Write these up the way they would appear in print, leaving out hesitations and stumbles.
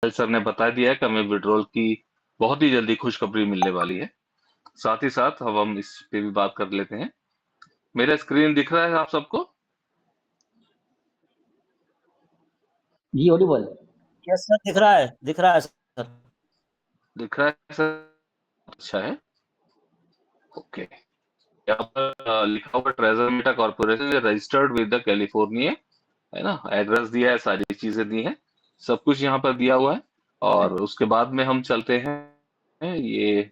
Sir ने बता दिया है कि हमें विड्रॉल की बहुत ही जल्दी खुशखबरी मिलने वाली है। साथ ही साथ अब हम इस पे भी बात कर लेते हैं। मेरा स्क्रीन दिख रहा है आप सबको? जी ऑडिबल। यस सर, दिख रहा है सर। दिख रहा है सर? अच्छा है। ओके। यहाँ पर लिखा हुआ treasure Meta corporation registered with the California, है ना? एड्रेस दिया है, सारी चीजें दी हैं, सब कुछ यहाँ पर दिया हुआ है। और उसके बाद में हम चलते हैं ये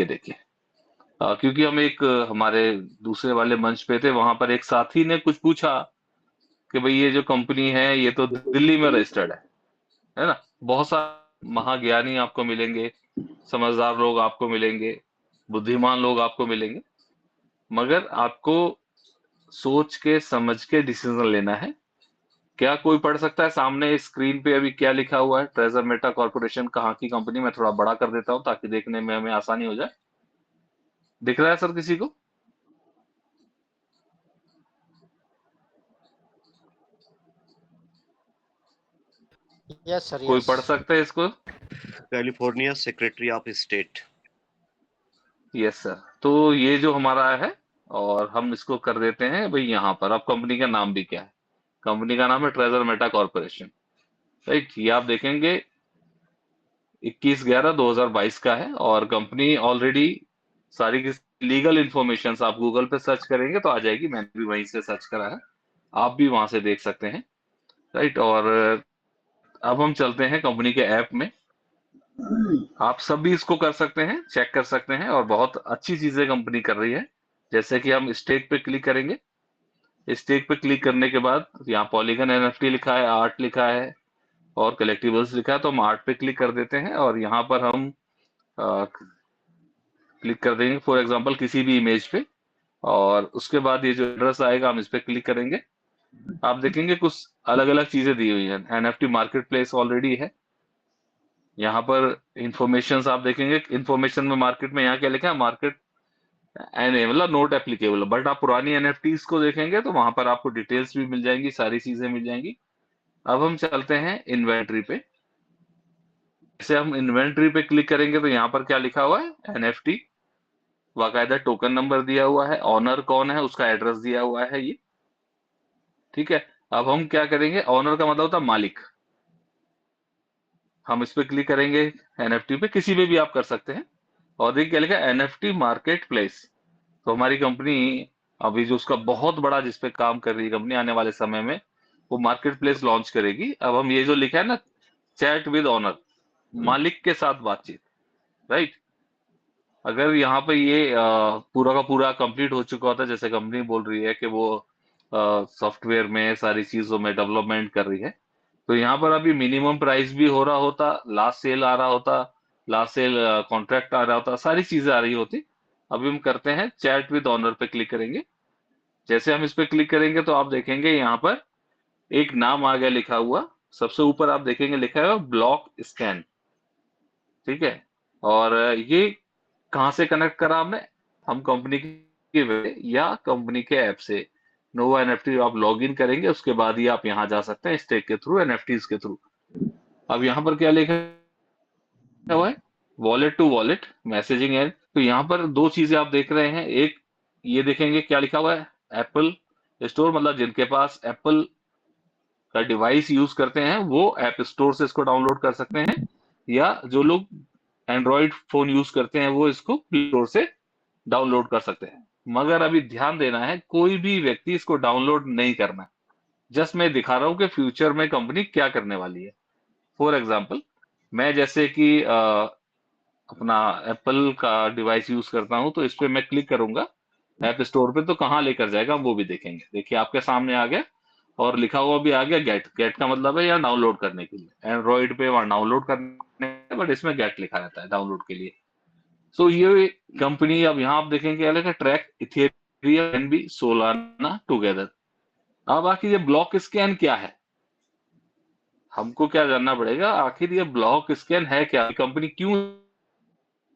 देखिए। क्योंकि हम एक हमारे दूसरे वाले मंच पे थे, वहां पर एक साथी ने कुछ पूछा कि भाई ये जो कंपनी है ये तो दिल्ली में रजिस्टर्ड है ना? बहुत सारे महाज्ञानी आपको मिलेंगे, समझदार लोग आपको मिलेंगे, बुद्धिमान लोग आपको मिलेंगे, मगर आपको सोच के समझ के डिसीजन लेना है। क्या कोई पढ़ सकता है सामने स्क्रीन पे अभी क्या लिखा हुआ है? ट्रेजर मेटा कॉर्पोरेशन कहाँ की कंपनी? मैं थोड़ा बड़ा कर देता हूँ ताकि देखने में हमें आसानी हो जाए। दिख रहा है सर किसी को? यस सर, कोई यस। पढ़ सकता है इसको? California secretary of state. Yes sir. तो ये जो हमारा है, और हम इसको कर देते हैं भाई यहाँ पर। अब कंपनी का नाम भी क्या है? कंपनी का नाम है ट्रेजर मेटा कॉर्पोरेशन, राइट? ये आप देखेंगे 21/11/2022 का है, और कंपनी ऑलरेडी सारी की लीगल इंफॉर्मेशन आप गूगल पे सर्च करेंगे तो आ जाएगी। मैंने भी वहीं से सर्च करा है, आप भी वहां से देख सकते हैं, राइट? और अब हम चलते हैं कंपनी के ऐप में। आप सब भी इसको कर सकते हैं, चेक कर सकते हैं, और बहुत अच्छी चीजें कंपनी कर रही है। जैसे कि हम स्टेक पे क्लिक करेंगे। स्टेक पे क्लिक करने के बाद यहाँ पॉलीगन एनएफटी लिखा है, आर्ट लिखा है, और कलेक्टिबल्स लिखा है, तो हम आर्ट पे क्लिक कर देते हैं और यहाँ पर हम क्लिक कर देंगे फॉर एग्जांपल किसी भी इमेज पे। और उसके बाद ये जो एड्रेस आएगा हम इस पे क्लिक करेंगे। आप देखेंगे कुछ अलग अलग चीजें दी हुई हैं। एनएफटी मार्केट प्लेस ऑलरेडी है। यहाँ पर इंफॉर्मेशन आप देखेंगे, इंफॉर्मेशन में मार्केट में यहाँ क्या लिखा है? मार्केट एंड मतलब नोट एप्लीकेबल। बट आप पुरानी एनएफटीज को देखेंगे तो वहां पर आपको डिटेल्स भी मिल जाएंगी, सारी चीजें मिल जाएंगी। अब हम चलते हैं इन्वेंट्री पे। जैसे हम इन्वेंट्री पे क्लिक करेंगे तो यहाँ पर क्या लिखा हुआ है? एनएफटी, बाकायदा टोकन नंबर दिया हुआ है, ऑनर कौन है उसका एड्रेस दिया हुआ है ये, ठीक है? अब हम क्या करेंगे? ऑनर का मतलब होता है मालिक। हम इस पे क्लिक करेंगे एनएफटी पे, किसी पे भी आप कर सकते हैं, और देखिए क्या लिखा है? NFT market place. तो हमारी कंपनी अभी जो उसका बहुत बड़ा जिस पे काम कर रही है कंपनी, आने वाले समय में वो मार्केट प्लेस लॉन्च करेगी। अब हम ये जो लिखा है ना, चैट विद ऑनर, मालिक के साथ बातचीत, राइट? अगर यहाँ पे ये पूरा का पूरा कंप्लीट हो चुका होता, जैसे कंपनी बोल रही है कि वो सॉफ्टवेयर में सारी चीजों में डेवलपमेंट कर रही है, तो यहाँ पर अभी मिनिमम प्राइस भी हो रहा होता, लास्ट सेल आ रहा होता, लास्ट सेल कॉन्ट्रैक्ट आ रहा होता, सारी चीजें आ रही होती। अभी हम करते हैं चैट विद ऑनर पे क्लिक करेंगे। जैसे हम इस पे क्लिक करेंगे तो आप देखेंगे यहाँ पर एक नाम आ गया लिखा हुआ। सबसे ऊपर आप देखेंगे लिखा है ब्लॉक स्कैन, ठीक है? और ये कहाँ से कनेक्ट करा हमने? हम कंपनी की या कंपनी के ऐप से नोवा एनएफटी आप लॉग इन करेंगे, उसके बाद ही आप यहाँ जा सकते हैं स्टेक के थ्रू, एनएफटीज के थ्रू। अब यहाँ पर क्या लिखा हुआ है? वॉलेट टू वॉलेट मैसेजिंग है। तो यहाँ पर दो चीजें आप देख रहे हैं। एक ये देखेंगे क्या लिखा हुआ है? एप्पल स्टोर, मतलब जिनके पास एप्पल का डिवाइस यूज करते हैं वो ऐप स्टोर से इसको डाउनलोड कर सकते हैं, या जो लोग एंड्रॉइड फोन यूज करते हैं वो इसको प्ले स्टोर से डाउनलोड कर सकते हैं। मगर अभी ध्यान देना है, कोई भी व्यक्ति इसको डाउनलोड नहीं करना। जस्ट मैं दिखा रहा हूं कि फ्यूचर में कंपनी क्या करने वाली है। फॉर एग्जाम्पल मैं जैसे कि अपना एप्पल का डिवाइस यूज करता हूं, तो इस पे मैं क्लिक करूंगा ऐप स्टोर पे, तो कहाँ लेकर जाएगा वो भी देखेंगे। देखिए आपके सामने आ गया, और लिखा हुआ भी आ गया गेट। गेट का मतलब है यहाँ डाउनलोड करने के लिए। एंड्रॉइड पे वहाँ डाउनलोड करने, बट इसमें गेट लिखा रहता है डाउनलोड के लिए। सो ये कंपनी, अब यहाँ आप देखेंगे अलग है, track Ethereum and B Solana together. अब आखिर ये ब्लॉक स्कैन क्या है? हमको क्या जानना पड़ेगा, आखिर ये ब्लॉक स्कैन है क्या? कंपनी क्यों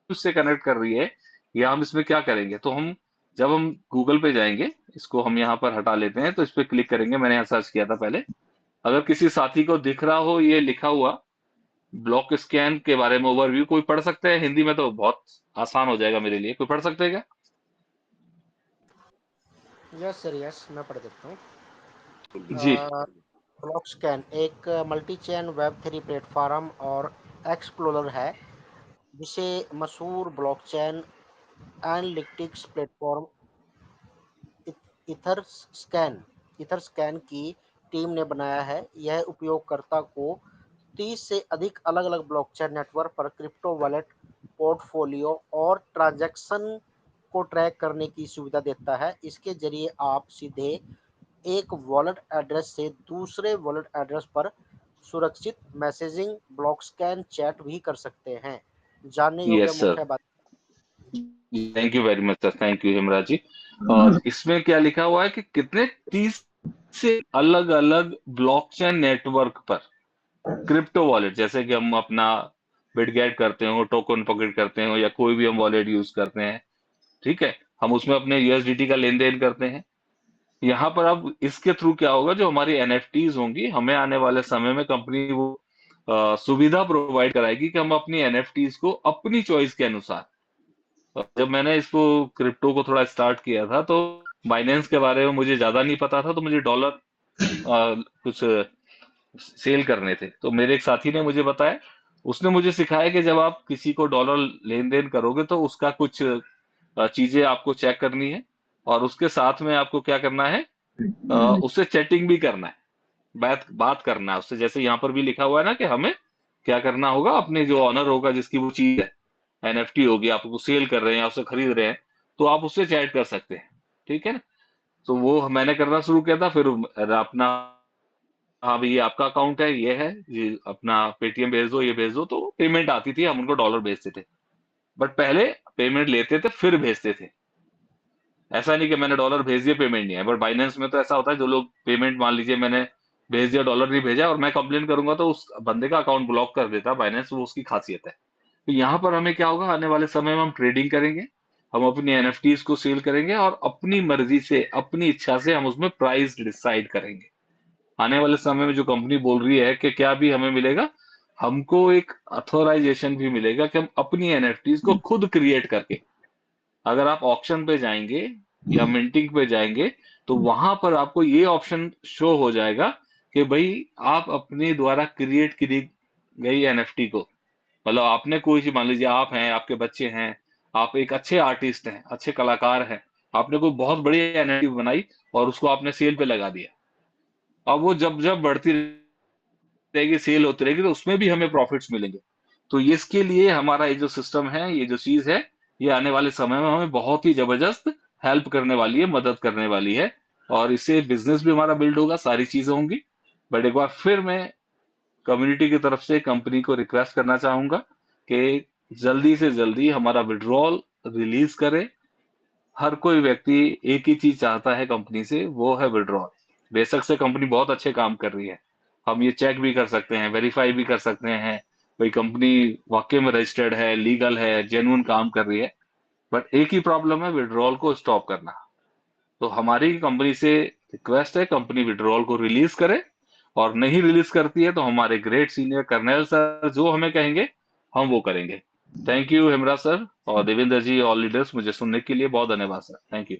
उससे कनेक्ट कर रही है, या हम इसमें क्या करेंगे? तो हम जब हम गूगल पे जाएंगे, इसको हम यहाँ पर हटा लेते हैं, तो इस पे क्लिक करेंगे। मैंने यहाँ सर्च किया था पहले। अगर किसी साथी को दिख रहा हो ये लिखा हुआ ब्लॉक स्कैन के बारे में ओवरव्यू, कोई पढ़ सकता है? हिंदी में तो बहुत आसान हो जाएगा मेरे लिए, कोई पढ़ सकते हैं क्या? यस सर, यस मैं पढ़ देता हूँ। जी। ब्लॉक स्कैन एक मल्टी चेन वेब 3 प्लेटफॉर्म और एक्सप्लोरर है जिसे मशहूर blockchain analytics platform ether scan की टीम ने बनाया है। यह उपयोगकर्ता को 30 से अधिक अलग-अलग ब्लॉकचेन नेटवर्क पर क्रिप्टो वॉलेट पोर्टफोलियो और ट्रांजैक्शन को ट्रैक करने की सुविधा देता है। इसके जरिए आप सीधे एक वॉलेट एड्रेस से दूसरे वॉलेट एड्रेस पर सुरक्षित मैसेजिंग, ब्लॉक स्कैन, चैट भी कर सकते हैं। जानने योग्य यस सर, मुख्य बात। Thank you very much sir, thank you Hemraj ji. और इसमें क्या लिखा हुआ है कि कितने 30 से अलग अलग ब्लॉकचेन नेटवर्क पर क्रिप्टो वॉलेट, जैसे कि हम अपना बिटगेट करते हो, टोकन पॉकेट करते हो, या कोई भी हम वॉलेट यूज करते हैं, ठीक है, हम उसमें अपने यूएसडीटी का लेन देन करते हैं। यहाँ पर अब इसके थ्रू क्या होगा, जो हमारी एनएफटीज होंगी, हमें आने वाले समय में कंपनी वो सुविधा प्रोवाइड कराएगी कि हम अपनी एनएफटीज को अपनी चॉइस के अनुसार, जब मैंने इसको क्रिप्टो को थोड़ा स्टार्ट किया था तो बाइनेंस के बारे में मुझे ज्यादा नहीं पता था, तो मुझे डॉलर कुछ सेल करने थे, तो मेरे एक साथी ने मुझे बताया, उसने मुझे सिखाया कि जब आप किसी को डॉलर लेन देन करोगे तो उसका कुछ चीजें आपको चेक करनी है, और उसके साथ में आपको क्या करना है, उससे चैटिंग भी करना है, बात बात करना है उससे। जैसे यहाँ पर भी लिखा हुआ है ना कि हमें क्या करना होगा, अपने जो ऑनर होगा जिसकी वो चीज है, एनएफटी होगी, आप उसको सेल कर रहे हैं या उससे खरीद रहे हैं, तो आप उससे चैट कर सकते हैं, ठीक है ना। तो वो मैंने करना शुरू किया था, फिर अपना, हाँ भाई ये आपका अकाउंट है, ये है, ये अपना पेटीएम भेज दो, ये भेज दो, तो पेमेंट आती थी, हम उनको डॉलर भेजते थे। बट पहले पेमेंट लेते थे फिर भेजते थे, ऐसा नहीं कि मैंने डॉलर भेज दिया पेमेंट नहीं है। बट बाइनेंस में तो ऐसा होता है, जो लोग पेमेंट, मान लीजिए मैंने भेज दिया, डॉलर नहीं भेजा, और मैं कंप्लेन करूंगा तो उस बंदे का अकाउंट ब्लॉक कर देता बाइनेंस, वो उसकी खासियत है। तो यहाँ पर हमें क्या होगा, आने वाले समय में हम ट्रेडिंग करेंगे, हम अपनी एनएफटीज को सेल करेंगे, और अपनी मर्जी से, अपनी इच्छा से हम उसमें प्राइस डिसाइड करेंगे। आने वाले समय में जो कंपनी बोल रही है कि क्या भी हमें मिलेगा, हमको एक अथॉराइजेशन भी मिलेगा कि हम अपनी एनएफटीज को खुद क्रिएट करके, अगर आप ऑक्शन पे जाएंगे या मिंटिंग पे जाएंगे, तो वहां पर आपको ये ऑप्शन शो हो जाएगा कि भाई आप अपने द्वारा क्रिएट की गई एनएफटी को, मतलब आपने कोई चीज, मान लीजिए आप हैं, आपके बच्चे हैं, आप एक अच्छे आर्टिस्ट हैं, अच्छे कलाकार हैं, आपने कोई बहुत बड़ी एनएफटी बनाई और उसको आपने सेल पे लगा दिया, अब वो जब जब बढ़ती रहेगी, सेल होती रहेगी, तो उसमें भी हमें प्रॉफिट्स मिलेंगे। तो ये इसके लिए हमारा ये जो सिस्टम है, ये जो चीज है, ये आने वाले समय में हमें बहुत ही जबरदस्त हेल्प करने वाली है, मदद करने वाली है, और इससे बिजनेस भी हमारा बिल्ड होगा, सारी चीजें होंगी। बट एक बार फिर मैं कम्युनिटी की तरफ से कंपनी को रिक्वेस्ट करना चाहूंगा कि जल्दी से जल्दी हमारा विड्रॉल रिलीज करे। हर कोई व्यक्ति एक ही चीज चाहता है कंपनी से, वो है विड्रॉल। बेशक से कंपनी बहुत अच्छे काम कर रही है, हम ये चेक भी कर सकते हैं, वेरीफाई भी कर सकते हैं, भाई कंपनी वाकई में रजिस्टर्ड है, लीगल है, जेन्युइन काम कर रही है, बट एक ही प्रॉब्लम है, विड्रॉल को स्टॉप करना। तो हमारी कंपनी से रिक्वेस्ट है, कंपनी विड्रॉल को रिलीज करे, और नहीं रिलीज करती है तो हमारे ग्रेट सीनियर कर्नल सर जो हमें कहेंगे, हम वो करेंगे। थैंक यू हेमराज सर और देवेंद्र जी, ऑल लीडर्स, मुझे सुनने के लिए बहुत धन्यवाद सर, थैंक यू।